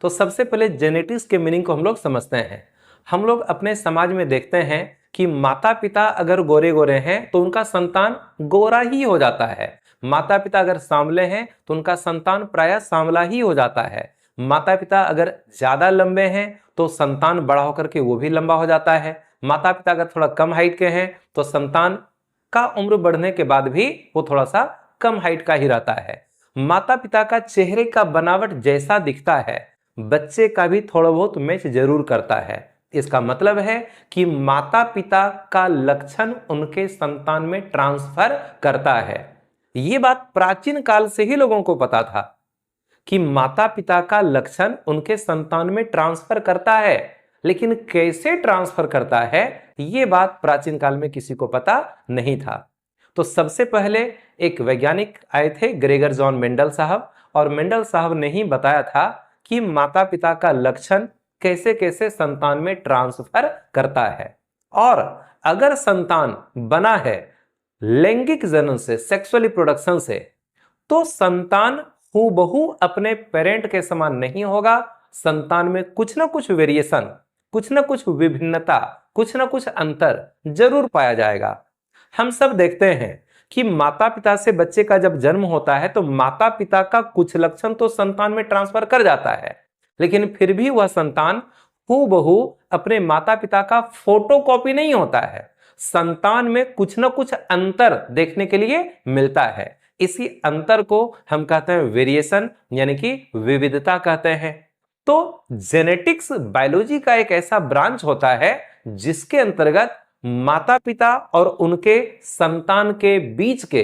तो सबसे पहले जेनेटिक्स के मीनिंग को हम लोग समझते हैं। हम लोग अपने समाज में देखते हैं कि माता पिता अगर गोरे गोरे हैं तो उनका संतान गोरा ही हो जाता है। माता पिता अगर सांवले हैं तो उनका संतान प्रायः सांवला ही हो जाता है। माता पिता अगर ज्यादा लंबे हैं तो संतान बड़ा होकर के वो भी लंबा हो जाता है। माता पिता अगर थोड़ा कम हाइट के हैं तो संतान का उम्र बढ़ने के बाद भी वो थोड़ा सा कम हाइट का ही रहता है। माता पिता का चेहरे का बनावट जैसा दिखता है बच्चे का भी थोड़ा बहुत मैच जरूर करता है। इसका मतलब है कि माता पिता का लक्षण उनके संतान में ट्रांसफर करता है। यह बात प्राचीन काल से ही लोगों को पता था कि माता पिता का लक्षण उनके संतान में ट्रांसफर करता है, लेकिन कैसे ट्रांसफर करता है यह बात प्राचीन काल में किसी को पता नहीं था। तो सबसे पहले एक वैज्ञानिक आए थे, ग्रेगर जॉन मेंडल साहब, और मेंडल साहब ने ही बताया था कि माता पिता का लक्षण कैसे कैसे संतान में ट्रांसफर करता है। और अगर संतान बना है लैंगिक जनन से, सेक्सुअल रिप्रोडक्शन से, तो संतान हूबहू अपने पेरेंट के समान नहीं होगा। संतान में कुछ ना कुछ वेरिएशन, कुछ ना कुछ विभिन्नता, कुछ ना कुछ अंतर जरूर पाया जाएगा। हम सब देखते हैं कि माता पिता से बच्चे का जब जन्म होता है तो माता पिता का कुछ लक्षण तो संतान में ट्रांसफर कर जाता है, लेकिन फिर भी वह संतान हूबहू अपने माता पिता का फोटोकॉपी नहीं होता है। संतान में कुछ ना कुछ अंतर देखने के लिए मिलता है। इसी अंतर को हम कहते हैं वेरिएशन, यानी कि विविधता कहते हैं। तो जेनेटिक्स बायोलॉजी का एक ऐसा ब्रांच होता है जिसके अंतर्गत माता पिता और उनके संतान के बीच के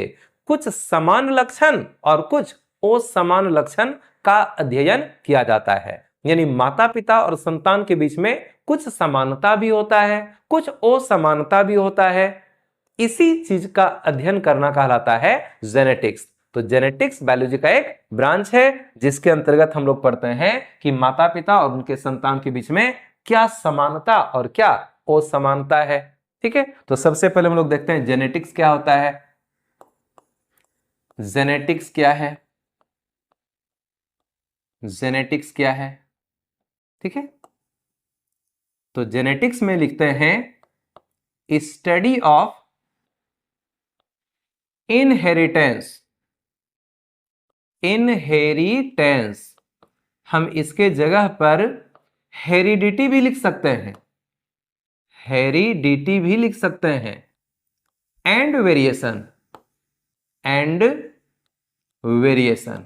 कुछ समान लक्षण और कुछ असमान लक्षण का अध्ययन किया जाता है। यानी माता पिता और संतान के बीच में कुछ समानता भी होता है, कुछ असमानता भी होता है। इसी चीज का अध्ययन करना कहलाता है जेनेटिक्स। तो जेनेटिक्स बायोलॉजी का एक ब्रांच है जिसके अंतर्गत हम लोग पढ़ते हैं कि माता पिता और उनके संतान के बीच में क्या समानता और क्या असमानता है। ठीक है, तो सबसे पहले हम लोग देखते हैं जेनेटिक्स क्या होता है। जेनेटिक्स क्या है, जेनेटिक्स क्या है। ठीक है, तो जेनेटिक्स में लिखते हैं स्टडी ऑफ इनहेरिटेंस। इनहेरिटेंस हम इसके जगह पर हेरिडिटी भी लिख सकते हैं, हेरिडिटी भी लिख सकते हैं। And variation, and variation,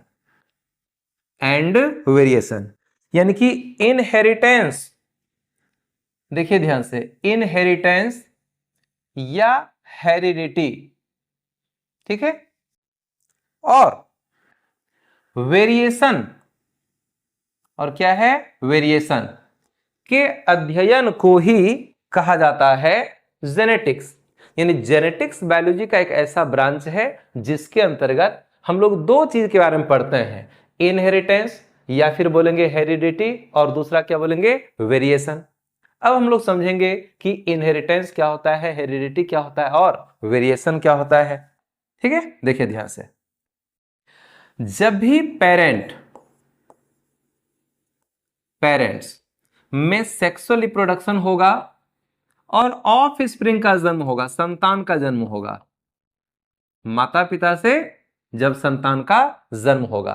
and variation, यानी कि इनहेरिटेंस, देखिए ध्यान से, इनहेरिटेंस या हेरिडिटी। ठीक है, और वेरिएशन, और क्या है, वेरिएशन के अध्ययन को ही कहा जाता है जेनेटिक्स। यानी जेनेटिक्स बायोलॉजी का एक ऐसा ब्रांच है जिसके अंतर्गत हम लोग दो चीज के बारे में पढ़ते हैं, इनहेरिटेंस या फिर बोलेंगे हेरिडिटी, और दूसरा क्या बोलेंगे, वेरिएशन। अब हम लोग समझेंगे कि इनहेरिटेंस क्या होता है, हेरिडिटी क्या होता है और वेरिएशन क्या होता है। ठीक है, देखिए ध्यान से, जब भी पेरेंट्स में सेक्सुअल रिप्रोडक्शन होगा और ऑफ स्प्रिंग का जन्म होगा, संतान का जन्म होगा, माता पिता से जब संतान का जन्म होगा,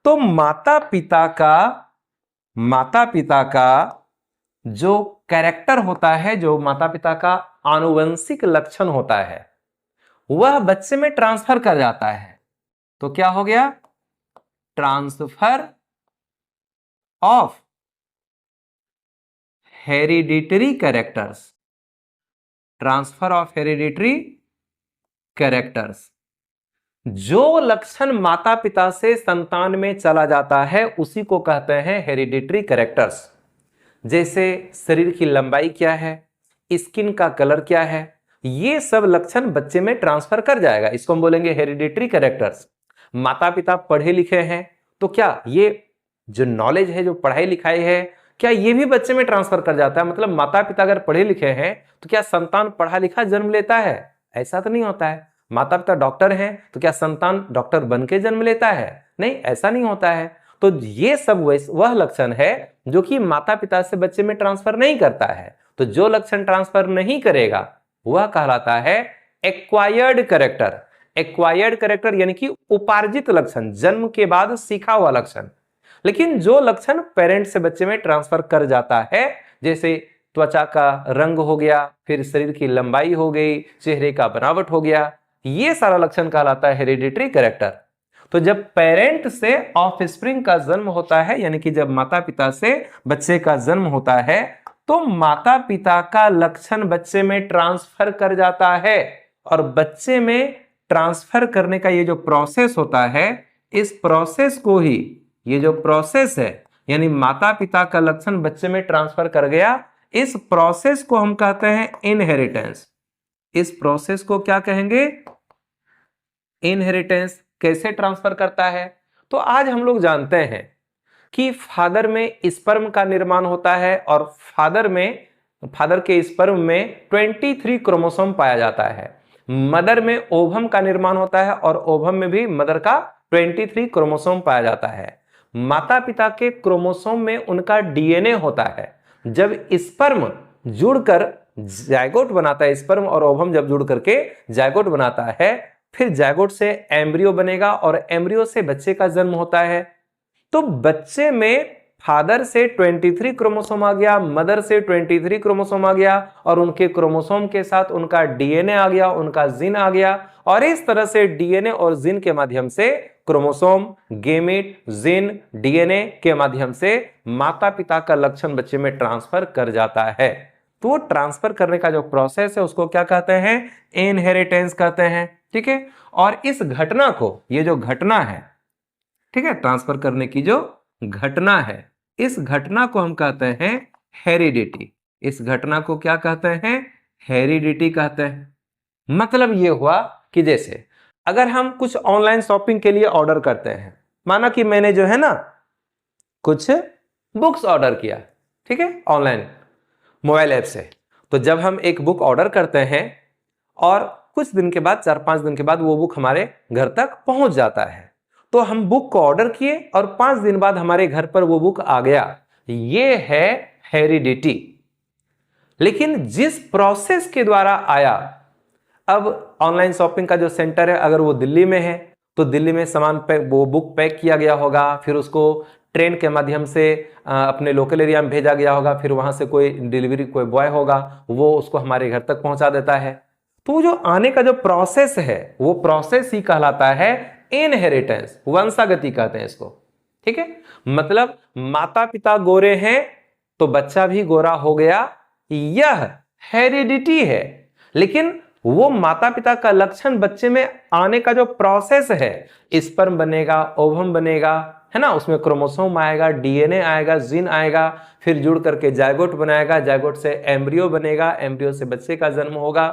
तो माता पिता का जो कैरेक्टर होता है, जो माता पिता का आनुवंशिक लक्षण होता है, वह बच्चे में ट्रांसफर कर जाता है। तो क्या हो गया, transfer of hereditary characters, transfer of hereditary characters. जो लक्षण माता पिता से संतान में चला जाता है उसी को कहते हैं हेरिडिटरी कैरेक्टर्स। जैसे शरीर की लंबाई क्या है, स्किन का कलर क्या है, ये सब लक्षण बच्चे में ट्रांसफर कर जाएगा, इसको हम बोलेंगे हेरिडिटरी कैरेक्टर्स। माता पिता पढ़े लिखे हैं तो क्या ये जो नॉलेज है, जो पढ़ाई लिखाई है, क्या ये भी बच्चे में ट्रांसफर कर जाता है। मतलब माता पिता अगर पढ़े लिखे हैं तो क्या संतान पढ़ा लिखा जन्म लेता है, ऐसा तो नहीं होता है। माता पिता डॉक्टर हैं तो क्या संतान डॉक्टर बन के जन्म लेता है, नहीं, ऐसा नहीं होता है। तो ये सब वह लक्षण है जो कि माता पिता से बच्चे में ट्रांसफर नहीं करता है। तो जो लक्षण ट्रांसफर नहीं करेगा वह कहलाता है एक्वायर्ड कैरेक्टर। एक्वायर्ड कैरेक्टर यानी कि उपार्जित लक्षण, जन्म के बाद सीखा हुआ लक्षण। लेकिन जो लक्षण पेरेंट से बच्चे में ट्रांसफर कर जाता है, जैसे त्वचा का रंग हो गया, फिर शरीर की लंबाई हो गई, चेहरे का बनावट हो गया, ये सारा लक्षण कहलाता है हेरिडिटरी कैरेक्टर। तो जब पेरेंट से ऑफस्प्रिंग का जन्म होता है, यानी कि जब माता पिता से बच्चे का जन्म होता है, तो माता पिता का लक्षण बच्चे में ट्रांसफर कर जाता है। और बच्चे में ट्रांसफर करने का ये जो प्रोसेस होता है, इस प्रोसेस को ही, ये जो प्रोसेस है यानी माता पिता का लक्षण बच्चे में ट्रांसफर कर गया, इस प्रोसेस को हम कहते हैं इनहेरिटेंस। इस प्रोसेस को क्या कहेंगे? इनहेरिटेंस। कैसे ट्रांसफर करता है? तो आज हम लोग जानते हैं कि फादर में स्पर्म का निर्माण होता है और फादर के स्पर्म में 23 क्रोमोसोम पाया जाता है। मदर में ओवम का निर्माण होता है और ओवम में भी मदर का 23 क्रोमोसोम पाया जाता है। माता पिता के क्रोमोसोम में उनका डीएनए होता है। जब स्पर्म जुड़कर जायगोट बनाता है, स्पर्म और ओवम जब जुड़ करके जायगोट बनाता है, फिर जायगोट से एम्ब्रियो बनेगा और एम्ब्रियो से बच्चे का जन्म होता है। तो बच्चे में फादर से 23 क्रोमोसोम आ गया, मदर से 23 क्रोमोसोम आ गया और उनके क्रोमोसोम के साथ उनका डीएनए आ गया, उनका जीन आ गया। और इस तरह से डीएनए और जीन के माध्यम से क्रोमोसोम, गेमेट, जीन, डीएनए के माध्यम से माता पिता का लक्षण बच्चे में ट्रांसफर कर जाता है। तो वो ट्रांसफर करने का जो प्रोसेस है उसको क्या कहते हैं? इनहेरिटेंस कहते हैं। ठीक है। और इस घटना को, ये जो घटना है, ठीक है, ट्रांसफर करने की जो घटना है, इस घटना को हम कहते हैं हेरिडिटी। इस घटना को क्या कहते हैं? हेरिडिटी कहते हैं। मतलब ये हुआ कि जैसे अगर हम कुछ ऑनलाइन शॉपिंग के लिए ऑर्डर करते हैं, माना कि मैंने जो है ना कुछ बुक्स ऑर्डर किया, ठीक है, ऑनलाइन मोबाइल ऐप से। तो जब हम एक बुक ऑर्डर करते हैं और कुछ दिन के बाद, 4-5 दिन के बाद वो बुक हमारे घर तक पहुंच जाता है, तो हम बुक को ऑर्डर किए और 5 दिन बाद हमारे घर पर वो बुक आ गया, ये है हेरिडिटी। लेकिन जिस प्रोसेस के द्वारा आया, अब ऑनलाइन शॉपिंग का जो सेंटर है अगर वो दिल्ली में है तो दिल्ली में सामान वो बुक पैक किया गया होगा, फिर उसको ट्रेन के माध्यम से अपने लोकल एरिया में भेजा गया होगा, फिर वहां से कोई डिलीवरी कोई बॉय होगा, वो उसको हमारे घर तक पहुंचा देता है। तो जो आने का जो प्रोसेस है वो प्रोसेस ही कहलाता है इनहेरिटेंस, वंशागति कहते हैं इसको। ठीक है। मतलब माता पिता गोरे हैं तो बच्चा भी गोरा हो गया, यह हेरिडिटी है। लेकिन वो माता पिता का लक्षण बच्चे में आने का जो प्रोसेस है, स्पर्म बनेगा, ओवम बनेगा, है ना, उसमें क्रोमोसोम आएगा, डीएनए आएगा, जीन आएगा, फिर जुड़ करके जायगोट बनाएगा, जायगोट से एम्ब्रियो बनेगा, एम्ब्रियो से बच्चे का जन्म होगा।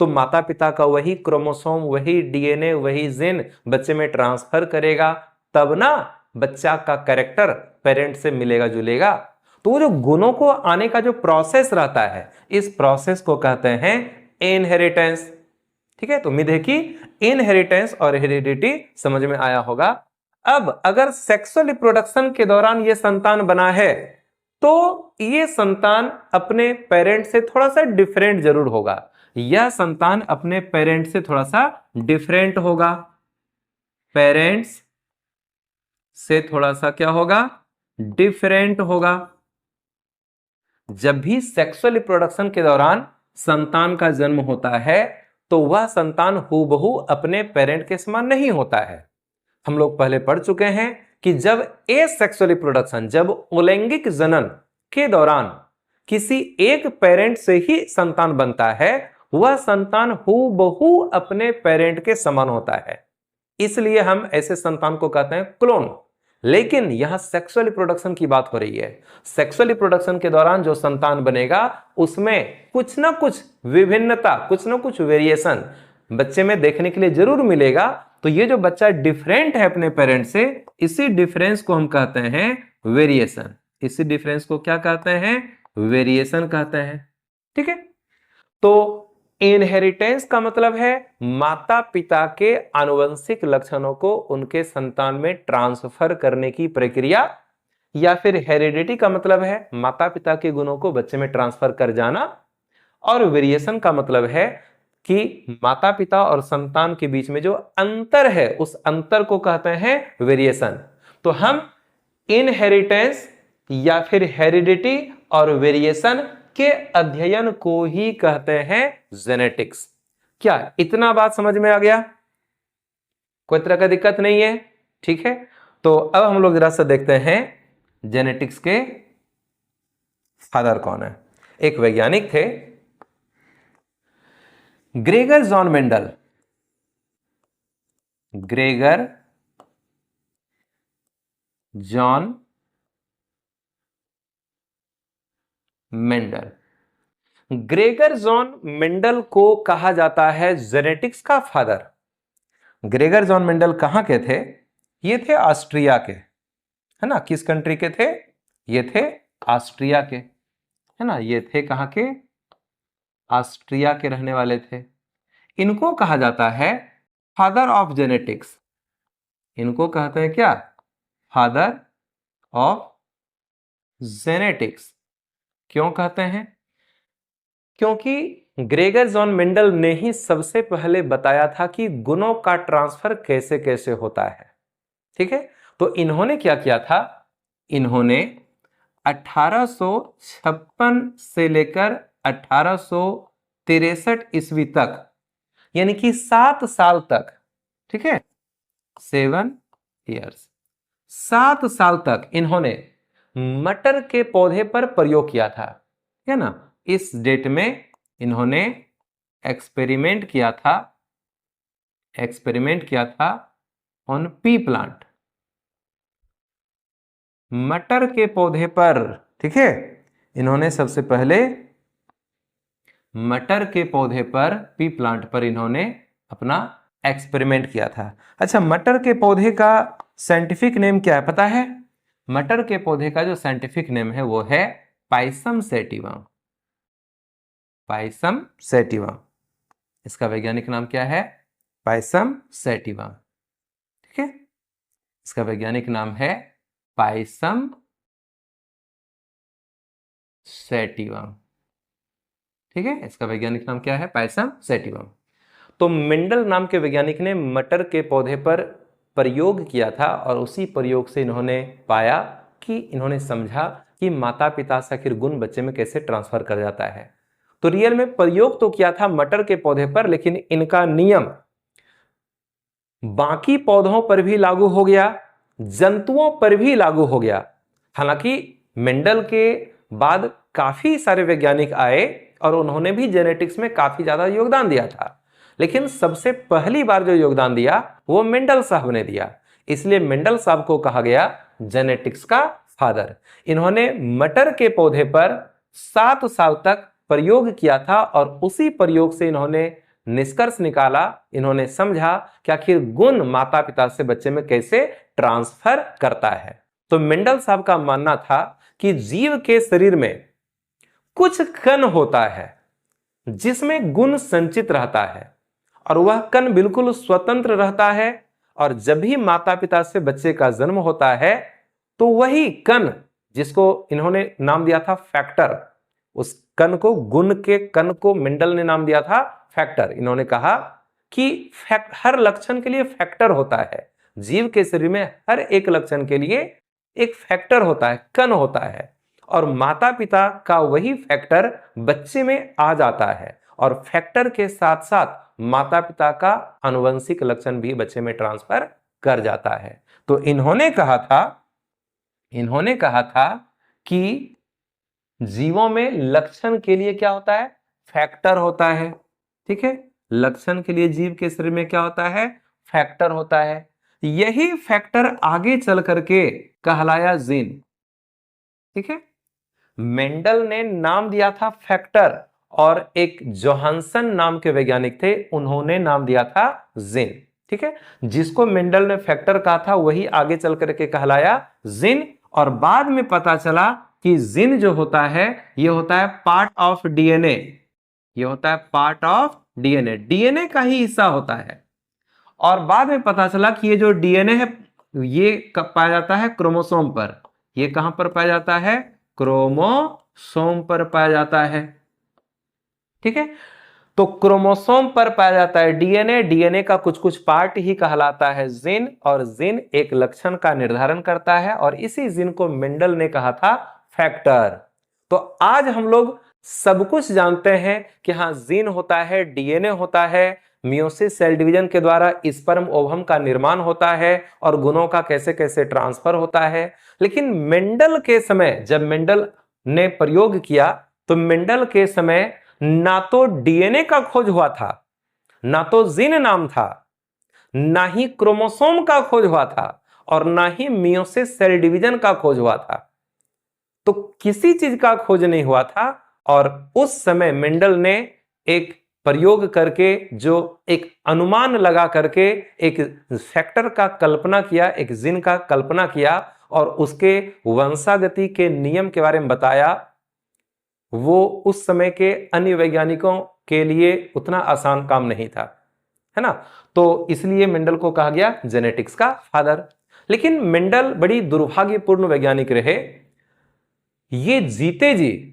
तो माता पिता का वही क्रोमोसोम, वही डीएनए, वही जीन बच्चे में ट्रांसफर करेगा, तब ना बच्चा का कैरेक्टर पेरेंट से मिलेगा जुलेगा। तो वो जो गुणों को आने का जो प्रोसेस रहता है, इस प्रोसेस को कहते हैं इनहेरिटेंस। ठीक है। तो उम्मीद है कि इनहेरिटेंस और हेरिडिटी समझ में आया होगा। अब अगर सेक्सुअल रिप्रोडक्शन के दौरान ये संतान बना है तो ये संतान अपने पेरेंट से थोड़ा सा डिफरेंट जरूर होगा। यह संतान अपने पेरेंट से थोड़ा सा डिफरेंट होगा, पेरेंट्स से थोड़ा सा क्या होगा? डिफरेंट होगा। जब भी सेक्सुअल रिप्रोडक्शन के दौरान संतान का जन्म होता है तो वह संतान हूबहू अपने पेरेंट के समान नहीं होता है। हम लोग पहले पढ़ चुके हैं कि जब एसेक्सुअल रिप्रोडक्शन, जब अलैंगिक जनन के दौरान किसी एक पेरेंट से ही संतान बनता है, वह संतान हूबहू अपने पेरेंट के समान होता है, इसलिए हम ऐसे संतान को कहते हैं क्लोन। लेकिन यहां सेक्सुअल रिप्रोडक्शन की बात हो रही है। सेक्सुअल रिप्रोडक्शन के दौरान जो संतान बनेगा उसमें कुछ ना कुछ विभिन्नता, कुछ ना कुछ वेरिएशन बच्चे में देखने के लिए जरूर मिलेगा। तो ये जो बच्चा डिफरेंट है अपने पेरेंट से, इसी डिफरेंस को हम कहते हैं वेरिएशन। इसी डिफरेंस को क्या कहते हैं? वेरिएशन कहते हैं। ठीक है। तो इनहेरिटेंस का मतलब है माता पिता के आनुवंशिक लक्षणों को उनके संतान में ट्रांसफर करने की प्रक्रिया, या फिर हेरिडिटी का मतलब है माता पिता के गुणों को बच्चे में ट्रांसफर कर जाना, और वेरिएशन का मतलब है कि माता पिता और संतान के बीच में जो अंतर है उस अंतर को कहते हैं वेरिएशन। तो हम इनहेरिटेंस या फिर हेरिडिटी और वेरिएशन के अध्ययन को ही कहते हैं जेनेटिक्स। क्या इतना बात समझ में आ गया? कोई तरह का दिक्कत नहीं है? ठीक है, तो अब हम लोग जरा सा देखते हैं जेनेटिक्स के फादर कौन है। एक वैज्ञानिक थे Gregor John Mendel. Gregor John Mendel. Gregor John Mendel को कहा जाता है जेनेटिक्स का फादर। ग्रेगर जॉन मेंडल कहां के थे? ये थे ऑस्ट्रिया के, है ना। किस कंट्री के थे? ये थे ऑस्ट्रिया के, है ना। ये थे कहां के? ऑस्ट्रिया के रहने वाले थे। इनको कहा जाता है फादर ऑफ जेनेटिक्स। इनको कहते हैं क्या? Father of genetics. क्यों कहते हैं? क्योंकि ग्रेगर जॉन मेंडल ने ही सबसे पहले बताया था कि गुणों का ट्रांसफर कैसे कैसे होता है। ठीक है, तो इन्होंने क्या किया था? इन्होंने 1856 से लेकर 1863 ईस्वी तक, यानी कि 7 साल तक, ठीक है, 7 ईयर्स, 7 साल तक इन्होंने मटर के पौधे पर प्रयोग किया था, है ना। इस डेट में इन्होंने एक्सपेरिमेंट किया था ऑन पी प्लांट, मटर के पौधे पर। ठीक है, इन्होंने सबसे पहले मटर के पौधे पर, पी प्लांट पर इन्होंने अपना एक्सपेरिमेंट किया था। अच्छा, मटर के पौधे का साइंटिफिक नेम क्या है पता है? मटर के पौधे का जो साइंटिफिक नेम है वो है पाइसम सैटिवम। पाइसम सैटिवम, इसका वैज्ञानिक नाम क्या है? Pisum sativum. ठीक है, इसका वैज्ञानिक नाम है पाइसम सैटिवम। ठीक है, इसका वैज्ञानिक नाम क्या है? Pisum sativum. तो मेंडल नाम के वैज्ञानिक ने मटर के पौधे पर प्रयोग किया था और उसी प्रयोग से इन्होंने पाया कि, इन्होंने समझा कि माता पिता से आखिर गुण बच्चे में कैसे ट्रांसफर कर जाता है। तो रियल में प्रयोग तो किया था मटर के पौधे पर, लेकिन इनका नियम बाकी पौधों पर भी लागू हो गया, जंतुओं पर भी लागू हो गया। हालांकि मेंडल के बाद काफी सारे वैज्ञानिक आए और उन्होंने भी जेनेटिक्स में काफी ज्यादा योगदान दिया था, लेकिन सबसे पहली बार जो योगदान दिया वो मेंडल साहब ने दिया। इसलिए मेंडल साहब को कहा गया जेनेटिक्स का फादर। इन्होंने मटर के पौधे पर 7 साल तक प्रयोग किया था और उसी प्रयोग से इन्होंने निष्कर्ष निकाला, इन्होंने समझा कि आखिर गुण माता पिता से बच्चे में कैसे ट्रांसफर करता है। तो मेंडल साहब का मानना था कि जीव के शरीर में कुछ कण होता है जिसमें गुण संचित रहता है और वह कण बिल्कुल स्वतंत्र रहता है, और जब भी माता पिता से बच्चे का जन्म होता है तो वही कण, जिसको इन्होंने नाम दिया था फैक्टर, उस कण को, गुण के कण को मेंडल ने नाम दिया था फैक्टर। इन्होंने कहा कि हर लक्षण के लिए फैक्टर होता है, जीव के शरीर में हर एक लक्षण के लिए एक फैक्टर होता है, कण होता है, और माता पिता का वही फैक्टर बच्चे में आ जाता है और फैक्टर के साथ साथ माता पिता का आनुवंशिक लक्षण भी बच्चे में ट्रांसफर कर जाता है। तो इन्होंने कहा था कि जीवों में लक्षण के लिए क्या होता है? फैक्टर होता है। ठीक है, लक्षण के लिए जीव के शरीर में क्या होता है? फैक्टर होता है। यही फैक्टर आगे चल करके कहलाया जीन। ठीक है, मेंडल ने नाम दिया था फैक्टर और एक जोहानसन नाम के वैज्ञानिक थे, उन्होंने नाम दिया था जीन। ठीक है, जिसको मेंडल ने फैक्टर कहा था वही आगे चल करके कहलाया जीन, और बाद में पता चला कि जीन जो होता है ये होता है पार्ट ऑफ डीएनए। ये होता है पार्ट ऑफ डीएनए, डीएनए का ही हिस्सा होता है। और बाद में पता चला कि ये जो डीएनए है ये कब पाया जाता है, क्रोमोसोम पर। ये कहां पर पाया जाता है, क्रोमोसोम पर पाया जाता है। ठीक है, तो क्रोमोसोम पर पाया जाता है डीएनए। डीएनए का कुछ कुछ पार्ट ही कहलाता है जिन, और जिन एक लक्षण का निर्धारण करता है, और इसी जिन को मेंडल ने कहा था फैक्टर। तो आज हम लोग सब कुछ जानते हैं कि हाँ, जीन होता है, डीएनए होता है, मियोसिस सेल डिवीजन के द्वारा स्पर्म ओवम का निर्माण होता है, और गुणों का कैसे कैसे ट्रांसफर होता है। लेकिन मेंडल के समय, जब मेंडल ने प्रयोग किया, तो मेंडल के समय ना तो डीएनए का खोज हुआ था, ना तो जीन नाम था, ना ही क्रोमोसोम का खोज हुआ था, और ना ही मियोसिस सेल डिवीजन का खोज हुआ था। तो किसी चीज का खोज नहीं हुआ था। और उस समय मेंडल ने एक प्रयोग करके, जो एक अनुमान लगा करके एक फैक्टर का कल्पना किया, एक जीन का कल्पना किया, और उसके वंशागति के नियम के बारे में बताया, वो उस समय के अन्य वैज्ञानिकों के लिए उतना आसान काम नहीं था, है ना। तो इसलिए मेंडल को कहा गया जेनेटिक्स का फादर। लेकिन मेंडल बड़ी दुर्भाग्यपूर्ण वैज्ञानिक रहे। ये जीते जी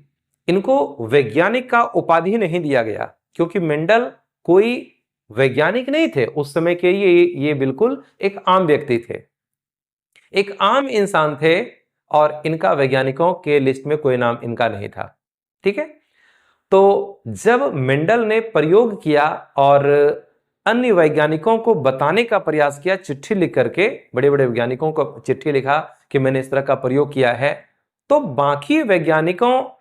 इनको वैज्ञानिक का उपाधि नहीं दिया गया, क्योंकि मेंडल कोई वैज्ञानिक नहीं थे उस समय के। ये बिल्कुल एक आम व्यक्ति थे, एक आम इंसान थे, और इनका वैज्ञानिकों के लिस्ट में कोई नाम इनका नहीं था। ठीक है, तो जब मेंडल ने प्रयोग किया और अन्य वैज्ञानिकों को बताने का प्रयास किया, चिट्ठी लिख करके बड़े बड़े वैज्ञानिकों को चिट्ठी लिखा कि मैंने इस तरह का प्रयोग किया है, तो बाकी वैज्ञानिकों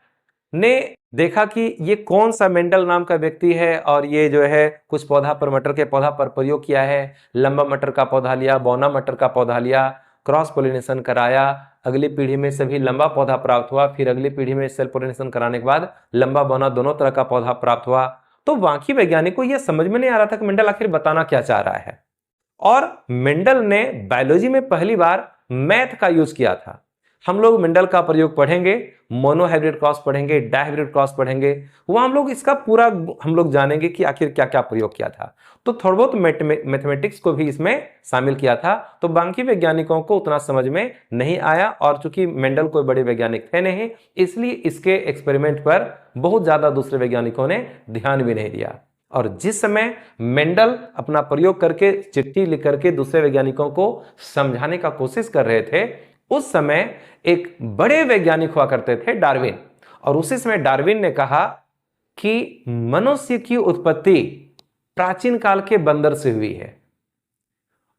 ने देखा कि ये कौन सा मेंडल नाम का व्यक्ति है, और ये जो है कुछ पौधा पर, मटर के पौधा पर प्रयोग किया है, लंबा मटर का पौधा लिया, बौना मटर का पौधा लिया, क्रॉस पोलिनेशन कराया, अगली पीढ़ी में सभी लंबा पौधा प्राप्त हुआ, फिर अगली पीढ़ी में सेल पोलिनेशन कराने के बाद लंबा बौना दोनों तरह का पौधा प्राप्त हुआ। तो बाकी वैज्ञानिकों को यह समझ में नहीं आ रहा था कि मेंडल आखिर बताना क्या चाह रहा है। और मेंडल ने बायोलॉजी में पहली बार मैथ का यूज किया था। हम लोग मेंडल का प्रयोग पढ़ेंगे, मोनोहाइब्रिड क्रॉस पढ़ेंगे, डायहाइब्रिड क्रॉस पढ़ेंगे, वहां हम लोग इसका पूरा हम लोग जानेंगे कि आखिर क्या क्या प्रयोग किया था। तो थोड़ा बहुत मैथमेटिक्स को भी इसमें शामिल किया था, तो बाकी वैज्ञानिकों को उतना समझ में नहीं आया। और चूंकि मेंडल कोई बड़े वैज्ञानिक थे नहीं, इसलिए इसके एक्सपेरिमेंट पर बहुत ज्यादा दूसरे वैज्ञानिकों ने ध्यान भी नहीं दिया। और जिस समय मेंडल अपना प्रयोग करके चिट्ठी लिख करके दूसरे वैज्ञानिकों को समझाने का कोशिश कर रहे थे, उस समय एक बड़े वैज्ञानिक हुआ करते थे, डार्विन। और उसी समय डार्विन ने कहा कि मनुष्य की उत्पत्ति प्राचीन काल के बंदर से हुई है।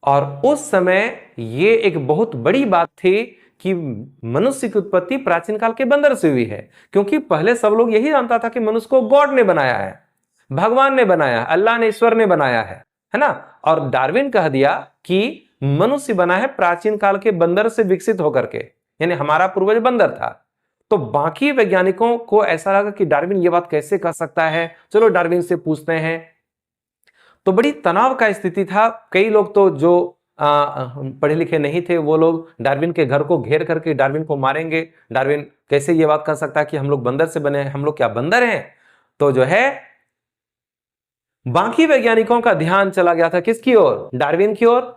और उस समय यह एक बहुत बड़ी बात थी कि मनुष्य की उत्पत्ति प्राचीन काल के बंदर से हुई है, क्योंकि पहले सब लोग यही जानता था कि मनुष्य को गॉड ने बनाया है, भगवान ने बनाया है, अल्लाह ने, ईश्वर ने बनाया है ना। और डार्विन कह दिया कि मनुष्य बना है प्राचीन काल के बंदर से विकसित होकर के, यानी हमारा पूर्वज बंदर था। तो बाकी वैज्ञानिकों को ऐसा लगा कि डार्विन ये बात कैसे कर सकता है, चलो डार्विन से पूछते हैं। तो बड़ी तनाव का स्थिति था। कई लोग तो जो पढ़े लिखे नहीं थे, वो लोग डार्विन के घर को घेर करके डार्विन को मारेंगे। डार्विन कैसे ये बात कर सकता है कि हम लोग बंदर से बने हैं, हम लोग क्या बंदर हैं। तो जो है बाकी वैज्ञानिकों का ध्यान चला गया था किसकी ओर, डार्विन की ओर।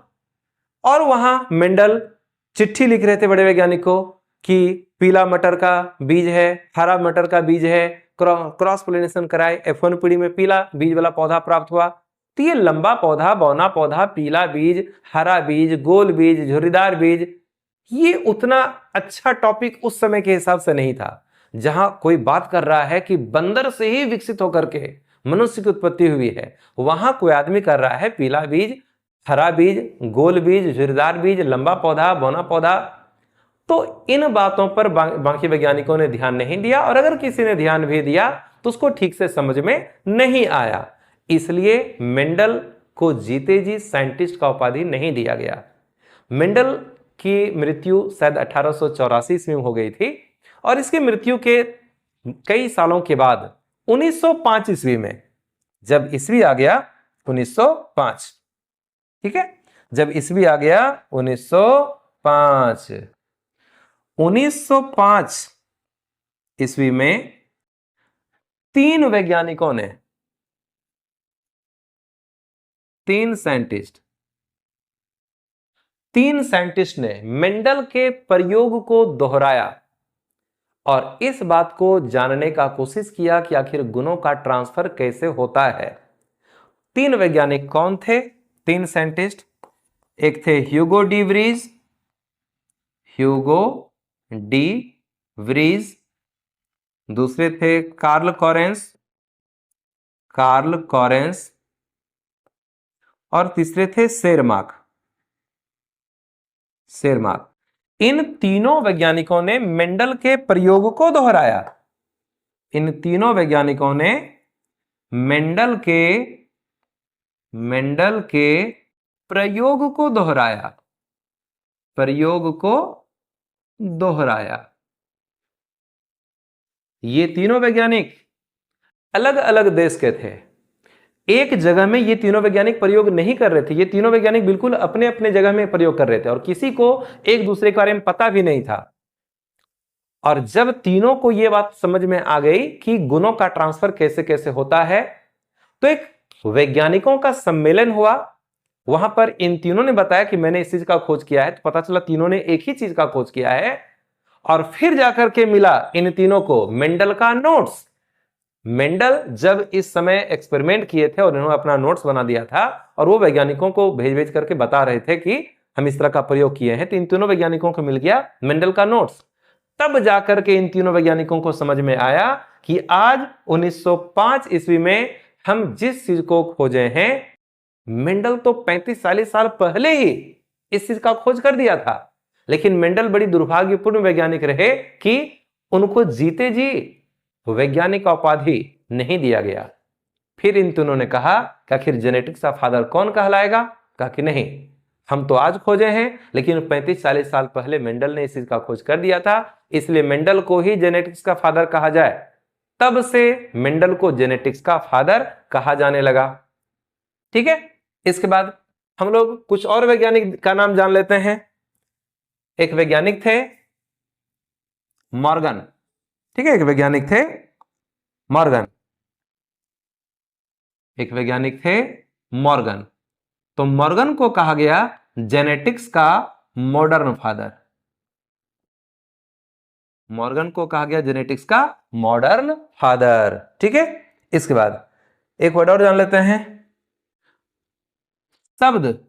और वहां मेंडल चिट्ठी लिख रहे थे बड़े वैज्ञानिक को कि पीला मटर का बीज है, हरा मटर का बीज है, क्रॉस पोलिनेशन कराए, F1 पीढ़ी में पीला बीज वाला पौधा प्राप्त हुआ। तो ये लंबा पौधा, बौना पौधा, पीला बीज, हरा बीज, गोल बीज, झुर्रीदार बीज, ये उतना अच्छा टॉपिक उस समय के हिसाब से नहीं था। जहां कोई बात कर रहा है कि बंदर से ही विकसित होकर के मनुष्य की उत्पत्ति हुई है, वहां कोई आदमी कर रहा है पीला बीज, हरा बीज, गोल बीज, झुर्रीदार बीज, लंबा पौधा, बौना पौधा। तो इन बातों पर बाकी वैज्ञानिकों ने ध्यान नहीं दिया, और अगर किसी ने ध्यान भी दिया तो उसको ठीक से समझ में नहीं आया। इसलिए मेंडल को जीते जी साइंटिस्ट का उपाधि नहीं दिया गया। मेंडल की मृत्यु शायद 1884 ईस्वी में हो गई थी, और इसकी मृत्यु के कई सालों के बाद 1905 ईस्वी में, जब ईस्वी आ गया 1905, ठीक है, जब ईस्वी आ गया 1905 ईस्वी में तीन वैज्ञानिकों ने, तीन साइंटिस्ट ने मेंडल के प्रयोग को दोहराया और इस बात को जानने का कोशिश किया कि आखिर गुणों का ट्रांसफर कैसे होता है। तीन वैज्ञानिक कौन थे? तीन साइंटिस्ट, एक थे ह्यूगो डी व्रीज, दूसरे थे कार्ल कॉरेंस और तीसरे थे शेरमार्क। इन तीनों वैज्ञानिकों ने मेंडल के प्रयोग को दोहराया। इन तीनों वैज्ञानिकों ने मेंडल के प्रयोग को दोहराया। ये तीनों वैज्ञानिक अलग अलग देश के थे। एक जगह में ये तीनों वैज्ञानिक प्रयोग नहीं कर रहे थे। ये तीनों वैज्ञानिक बिल्कुल अपने अपने जगह में प्रयोग कर रहे थे और किसी को एक दूसरे के बारे में पता भी नहीं था। और जब तीनों को यह बात समझ में आ गई कि गुणों का ट्रांसफर कैसे कैसे होता है, तो एक वैज्ञानिकों का सम्मेलन हुआ। वहां पर इन तीनों ने बताया कि मैंने इस चीज का खोज किया है। तो पता चला तीनों ने एक ही चीज का खोज किया है। और फिर जाकर के मिला इन तीनों को मेंडल का नोट्स। मेंडल जब इस समय एक्सपेरिमेंट किए थे और इन्होंने अपना नोट्स बना दिया था और वो वैज्ञानिकों को भेज करके बता रहे थे कि हम इस तरह का प्रयोग किए हैं, तो इन तीनों वैज्ञानिकों को मिल गया मेंडल का नोट्स। तब जाकर के इन तीनों वैज्ञानिकों को समझ में आया कि आज 1905 ईस्वी में हम जिस चीज को खोजे हैं, मेंडल तो 35-40 साल पहले ही इस चीज का खोज कर दिया था। लेकिन मेंडल बड़ी दुर्भाग्यपूर्ण वैज्ञानिक रहे कि उनको जीते जी वैज्ञानिक का उपाधि नहीं दिया गया। फिर इन तीनों ने कहा कि आखिर जेनेटिक्स का फादर कौन कहलाएगा? कहा कि नहीं, हम तो आज खोजे हैं, लेकिन 35-40 साल पहले मेंडल ने इस चीज का खोज कर दिया था, इसलिए मेंडल को ही जेनेटिक्स का फादर कहा जाए। तब से मेंडल को जेनेटिक्स का फादर कहा जाने लगा। ठीक है, इसके बाद हम लोग कुछ और वैज्ञानिक का नाम जान लेते हैं। एक वैज्ञानिक थे मॉर्गन। ठीक है, एक वैज्ञानिक थे मॉर्गन। तो मॉर्गन को कहा गया जेनेटिक्स का मॉडर्न फादर। ठीक है, इसके बाद एक वर्ड और जान लेते हैं। शब्द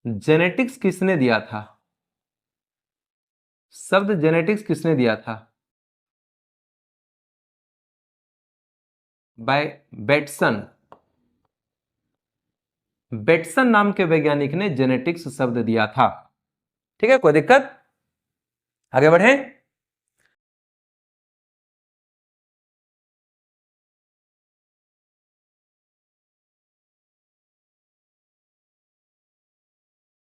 जेनेटिक्स किसने दिया था? बाय बेटसन नाम के वैज्ञानिक ने जेनेटिक्स शब्द दिया था। ठीक है, कोई दिक्कत? आगे बढ़े।